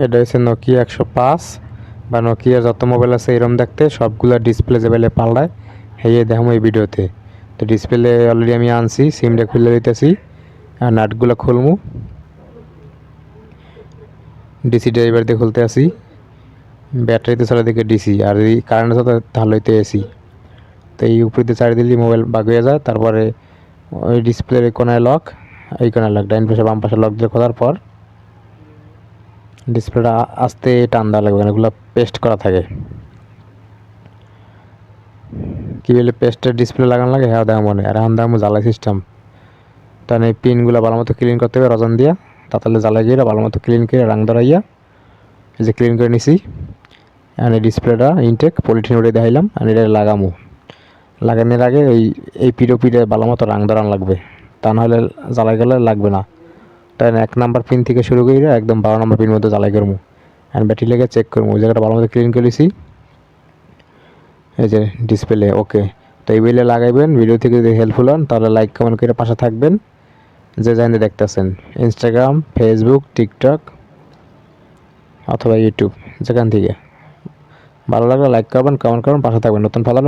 এটা হচ্ছে নোকিয়া 105 বা নোকিয়া যত মোবাইল আছে এরকম দেখতে সবগুলো ডিসপ্লে যেবেলে পাল্টায় হেয়ে দেখাম এই ভিডিওতে। তো ডিসপ্লে অলরেডি আমি আনছি, সিমটা খুলে দিতেছি আর নাটগুলো খুলমু। ডিসি ড্রাইভার দিয়ে খুলতে আসি, ব্যাটারিতে চলে দিকে ডিসি আর এই কারেন্ট আছে তাহলে হইতে এসি। তো এই উপরে দিয়ে চারি দিলে মোবাইল বাগ হয়ে যায়। তারপরে ওই ডিসপ্লের কোনায় লক, এই কোনায় লক, ডাইন পাশে বাম পাশে লক দিয়ে খোলার পর ডিসপ্লেটা আস্তে টান দেওয়া লাগবে, এগুলো পেস্ট করা থাকে। কি বলে পেস্টের ডিসপ্লে লাগানো লাগে হ্যাঁ দেওয়া মনে, আর এখন দেওয়া জ্বালাই সিস্টেম। তাহলে এই পিনগুলো ভালো মতো ক্লিন করতে হবে রজন দিয়া, তাহলে জ্বালাই গিয়ে ভালো মতো ক্লিন করে রাং ধরাইয়া এই যে ক্লিন করে নিছি। আর এই ডিসপ্লেটা ইনটেক পলিথিন উঠে দেখাইলাম আর এটা লাগামো। লাগানোর আগে এই পিঠে ভালো মতো রাং ধরান লাগবে, তা নাহলে জ্বালাই গেলে লাগবে না। তাই 1 নাম্বার পিন থেকে শুরু করে একদম 12 নম্বর পিন মধ্যে জ্বালাই করবো। আর ব্যাটারি লেগে চেক করবো, ওই জায়গাটা ভালো মতো ক্লিন করেছি। এই যে ডিসপ্লে ওকে। তো এই বইলে লাগাইবেন। ভিডিও থেকে যদি হেল্পফুল হন তাহলে লাইক কমেন্ট করে পাশে থাকবেন। যে জানতে দেখতেছেন ইনস্টাগ্রাম, ফেসবুক, টিকটক অথবা ইউটিউব, যেখান থেকে ভালো লাগলে লাইক করবেন, কমেন্ট করবেন, পাশে থাকবেন। নতুন ভালো